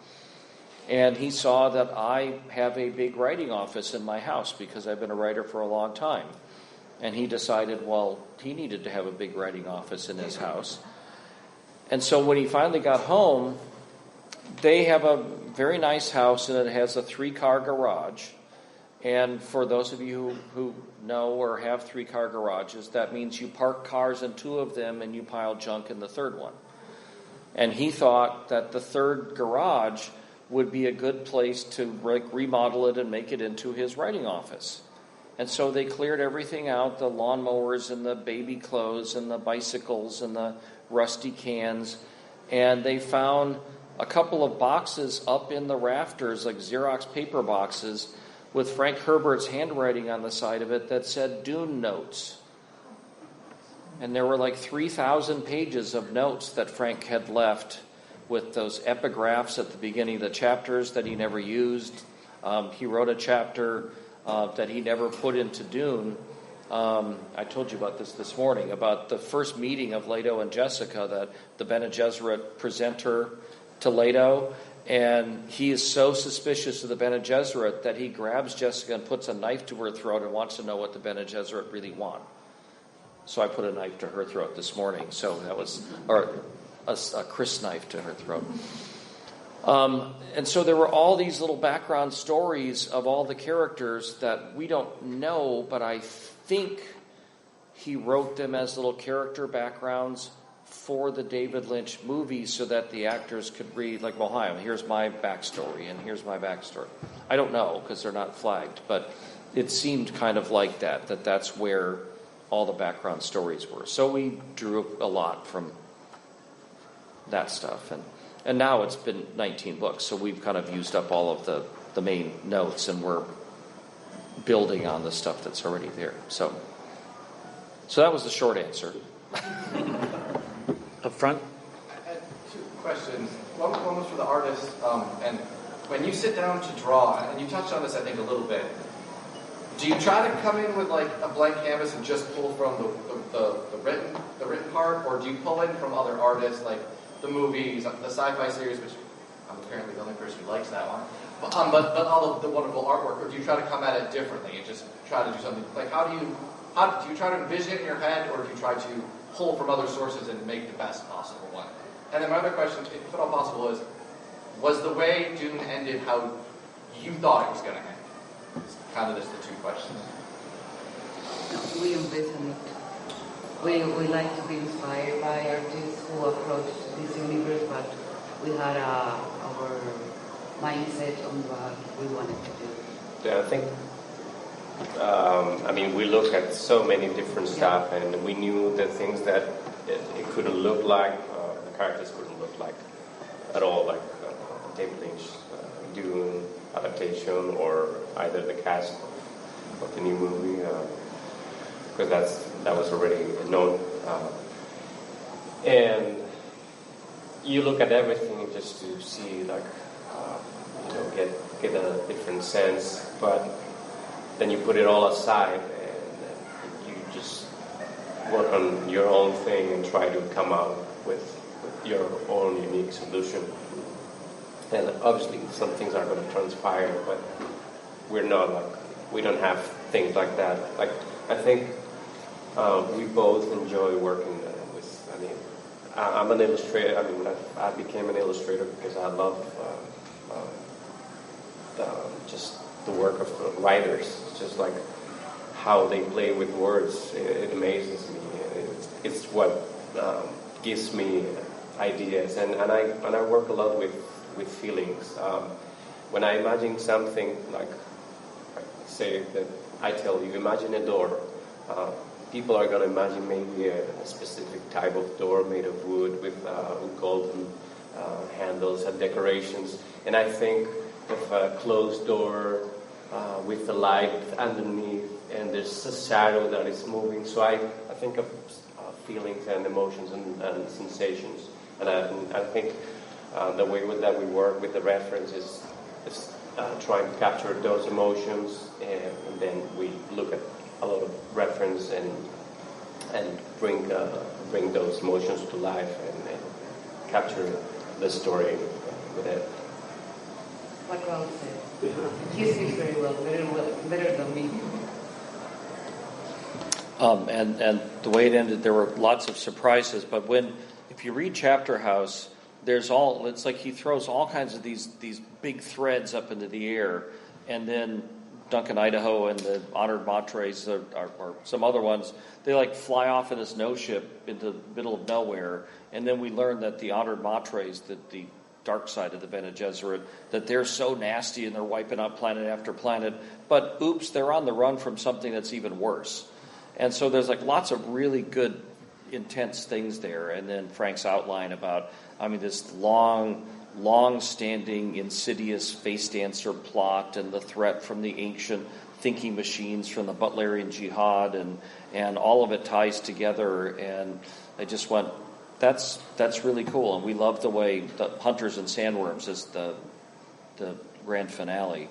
And he saw that I have a big writing office in my house because I've been a writer for a long time. And he decided, well, he needed to have a big writing office in his house. And so when he finally got home, they have a very nice house, and it has a 3-car garage. And for those of you who know or have 3-car garages, that means you park cars in 2 of them and you pile junk in the 3rd one. And he thought that the 3rd garage would be a good place to remodel it and make it into his writing office. And so they cleared everything out, the lawnmowers and the baby clothes and the bicycles and the rusty cans, and they found a couple of boxes up in the rafters, like Xerox paper boxes, with Frank Herbert's handwriting on the side of it that said Dune Notes. And there were like 3,000 pages of notes that Frank had left with those epigraphs at the beginning of the chapters that he never used. He wrote a chapter that he never put into Dune. I told you about this morning, about the first meeting of Leto and Jessica, that the Bene Gesserit present her to Leto, and he is so suspicious of the Bene Gesserit that he grabs Jessica and puts a knife to her throat and wants to know what the Bene Gesserit really want. So I put a knife to her throat this morning. So that was, or a Chris knife to her throat. And so there were all these little background stories of all the characters that we don't know, but I think he wrote them as little character backgrounds for the David Lynch movie so that the actors could read, like, well, hi, here's my backstory, and here's my backstory. I don't know, because they're not flagged, but it seemed kind of like that's where all the background stories were. So we drew a lot from that stuff. And now it's been 19 books, so we've kind of used up all of the main notes, and we're building on the stuff that's already there. So that was the short answer. Up front? I had 2 questions. One was for the artist, and when you sit down to draw, and you touched on this, I think, a little bit, do you try to come in with like a blank canvas and just pull from the written part, or do you pull in from other artists, like the movies, the Sci Fi series, which I'm apparently the only person who likes that one, but all of the wonderful artwork, or do you try to come at it differently and just try to do something, like how do you try to envision it in your head, or do you try to pull from other sources and make the best possible one? And then my other question, if at all possible, is, was the way Dune ended how you thought it was going to end? It's kind of just the 2 questions. We envision it. We like to be inspired by artists who approach this universe, but we had our mindset on what we wanted to do. Yeah, I think, we look at so many different stuff, and we knew the things that it couldn't look like, the characters couldn't look like at all, like David Lynch, Dune adaptation, or either the cast of the new movie, because that was already known. And you look at everything just to see, like, get a different sense, but then you put it all aside and you just work on your own thing and try to come out with your own unique solution. And obviously some things are going to transpire, but we don't have things like that. Like, I think we both enjoy working with, I'm an illustrator. I became an illustrator because I love just the work of the writers. It's just like how they play with words. It amazes me. It's what gives me ideas, and I work a lot with feelings. When I imagine something, like say that I tell you, imagine a door. People are going to imagine maybe a specific type of door made of wood with golden handles and decorations. And I think of a closed door with the light underneath, and there's a shadow that is moving. So I think of feelings and emotions and sensations. And I think the way that we work with the reference is trying to capture those emotions, and then we look at a lot of reference and bring those emotions to life and capture the story with it. What Raul said. He speaks very well, better than me. And the way it ended, there were lots of surprises. But if you read Chapter House, it's like he throws all kinds of these big threads up into the air, and then Duncan Idaho and the Honored Matres or some other ones, they like fly off in this no ship into the middle of nowhere, and then we learn that the Honored Matres, that the dark side of the Bene Gesserit, that they're so nasty and they're wiping out planet after planet, but oops, they're on the run from something that's even worse. And so there's like lots of really good, intense things there. And then Frank's outline about, this long-standing, insidious face dancer plot and the threat from the ancient thinking machines from the Butlerian Jihad, and all of it ties together. And I just went, that's really cool. And we love the way the Hunters and Sandworms is the grand finale.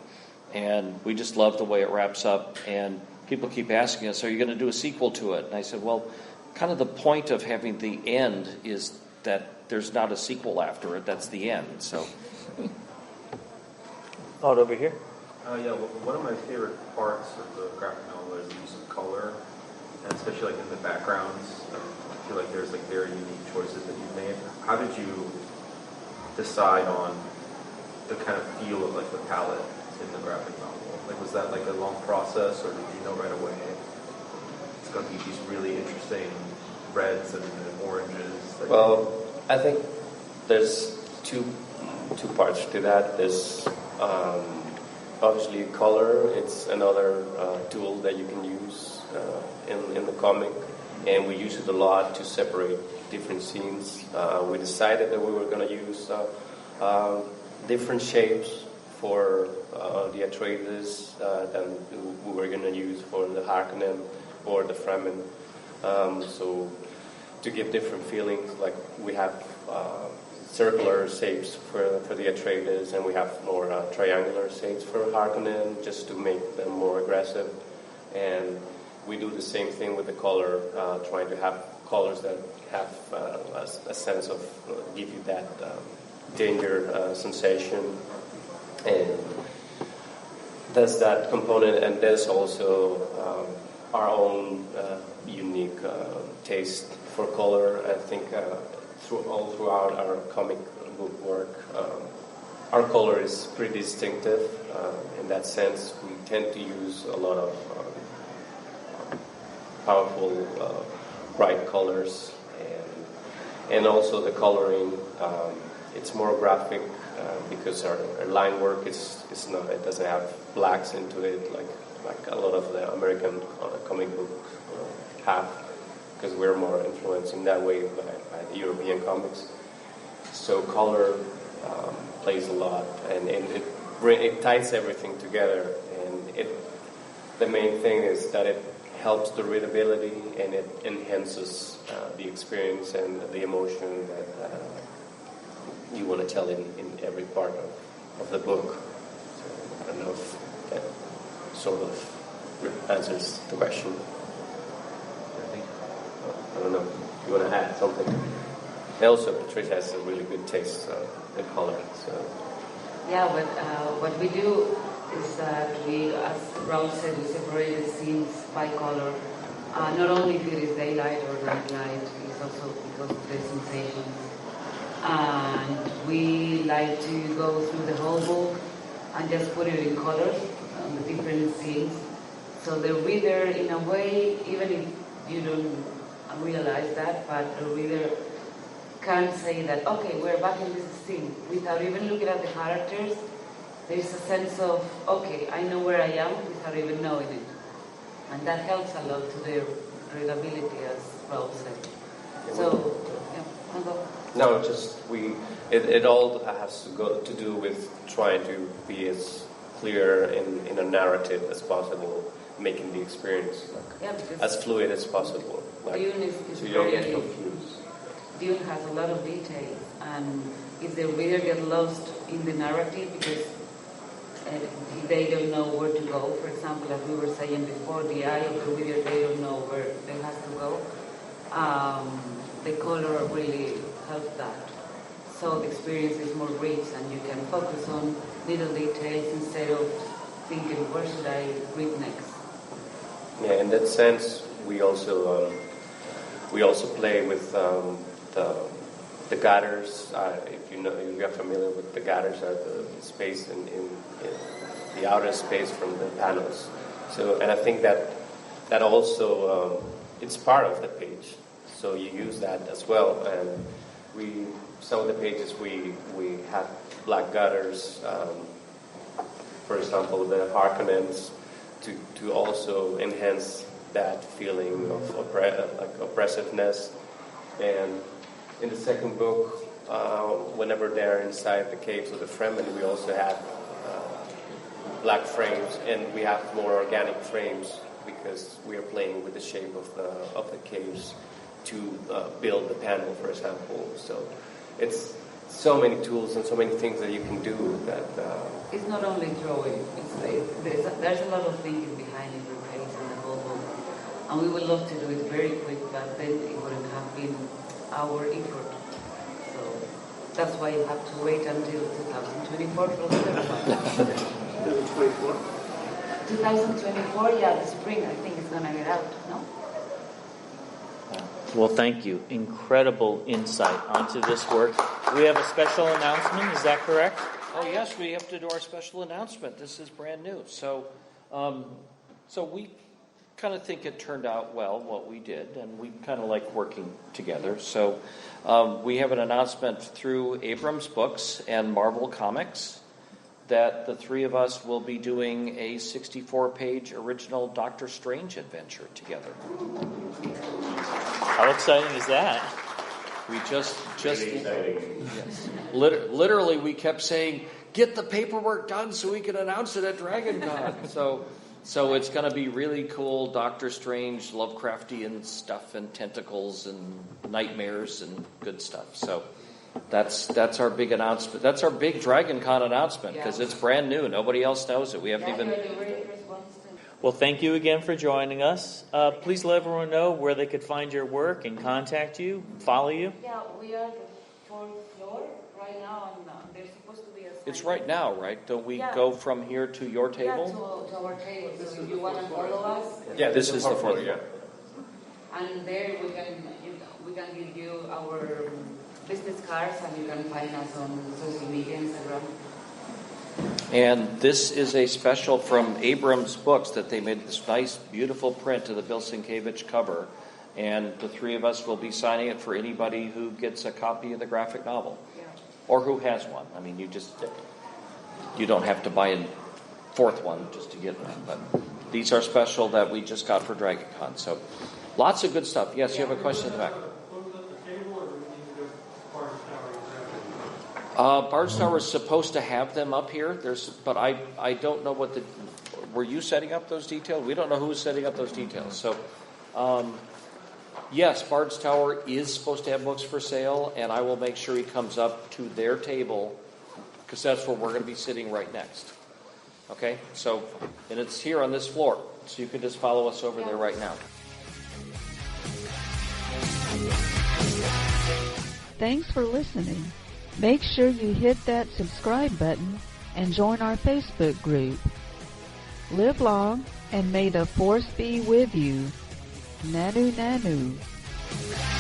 And we just love the way it wraps up. And people keep asking us, are you going to do a sequel to it? And I said, well, kind of the point of having the end is that there's not a sequel after it. That's the end. So, over here. One of my favorite parts of the graphic novel is the use of color, and especially like in the backgrounds. I feel like there's like very unique choices that you've made. How did you decide on the kind of feel of like the palette in the graphic novel? Like, was that like a long process, or did you know right away it's going to be these really interesting reds and oranges? Well, I think there's two parts to that. There's obviously color. It's another tool that you can use in the comic, and we use it a lot to separate different scenes. We decided that we were going to use different shapes for the Atreides than we were going to use for the Harkonnen or the Fremen. So to give different feelings, like we have circular shapes for the Atreides, and we have more triangular shapes for Harkonnen, just to make them more aggressive. And we do the same thing with the color, trying to have colors that have a sense of give you that danger sensation. And there's that component, and there's also our own unique taste for color. I think throughout our comic book work, our color is pretty distinctive. In that sense, we tend to use a lot of powerful, bright colors, and also the coloring. It's more graphic because our line work is not. It doesn't have blacks into it like a lot of the American comic book have, because we're more influenced in that way by the European comics. So color plays a lot, and it ties everything together. And the main thing is that it helps the readability, and it enhances the experience and the emotion that you want to tell in every part of the book. So I don't know if that sort of answers the question. I don't know if you want to add something. And also, Patricia has a really good taste in color. So Yeah, what we do is that we, as Raul said, we separate the scenes by color. Not only if it is daylight or night light, it's also because of the sensations. And we like to go through the whole book and just put it in colors on the different scenes. So the reader, in a way, even if you don't realize that, but the reader can say that, okay, we're back in this scene, without even looking at the characters. There's a sense of, okay, I know where I am without even knowing it. And that helps a lot to the readability, as Raul said. So, yeah, I'll go. No, it all has to do with trying to be as clear in a narrative as possible, making the experience as fluid as possible. Dune is so you don't get confused. Dune has a lot of details, and if the reader gets lost in the narrative because they don't know where to go, for example, as we were saying before, the eye of the reader, they don't know where they have to go, the color really helps that. So the experience is more rich and you can focus on little details instead of thinking, where should I read next? Yeah, in that sense, we also play with the gutters. If you are familiar with the gutters, are the space in the outer space from the panels. So, and I think that also it's part of the page. So you use that as well. And some of the pages we have black gutters. For example, the Harkonnens to also enhance that feeling of oppressiveness. And in the second book, whenever they're inside the caves of the Fremen, we also have black frames, and we have more organic frames because we are playing with the shape of the caves to build the panel, for example. So it's so many tools and so many things that you can do that. It's not only drawing. There's a lot of thinking behind every page in the whole book, and we would love to do it very quick, but then it wouldn't have been our effort. So that's why you have to wait until 2024 for the third one. 2024, yeah, the spring. I think it's gonna get out. No. Well, thank you. Incredible insight onto this work. We have a special announcement. Is that correct? Oh, yes, we have to do our special announcement. This is brand new. So we kind of think it turned out well, what we did, and we kind of like working together. So we have an announcement through Abrams Books and Marvel Comics that the three of us will be doing a 64-page original Doctor Strange adventure together. How exciting is that? We just Really exciting. yes. Literally, we kept saying, "Get the paperwork done so we can announce it at DragonCon." So it's going to be really cool. Doctor Strange, Lovecraftian stuff, and tentacles and nightmares and good stuff. So that's our big announcement. That's our big DragonCon announcement because it's brand new. Nobody else knows it. We haven't even. Well, thank you again for joining us. Please let everyone know where they could find your work and contact you, follow you. Yeah, we are the fourth floor right now, and there's supposed to be a sign. It's right now, right? Don't we go from here to your table? Yeah, to our table. So if you want to follow us. Yeah, this is the fourth floor. And there we can give you our business cards, and you can find us on social media, Instagram. And this is a special from Abrams Books that they made this nice, beautiful print of the Bill Sienkiewicz cover. And the three of us will be signing it for anybody who gets a copy of the graphic novel. Yeah. Or who has one. I mean, you don't have to buy a fourth one just to get one. But these are special that we just got for DragonCon. So lots of good stuff. Yes, you have a question in the back. Bard's Tower is supposed to have them up here. But I don't know what were you setting up those details? We don't know who's setting up those details. So, yes, Bard's Tower is supposed to have books for sale, and I will make sure he comes up to their table because that's where we're going to be sitting right next. Okay? So, and it's here on this floor, so you can just follow us over there right now. Thanks for listening. Make sure you hit that subscribe button and join our Facebook group. Live long, and may the Force be with you. Nanu Nanu.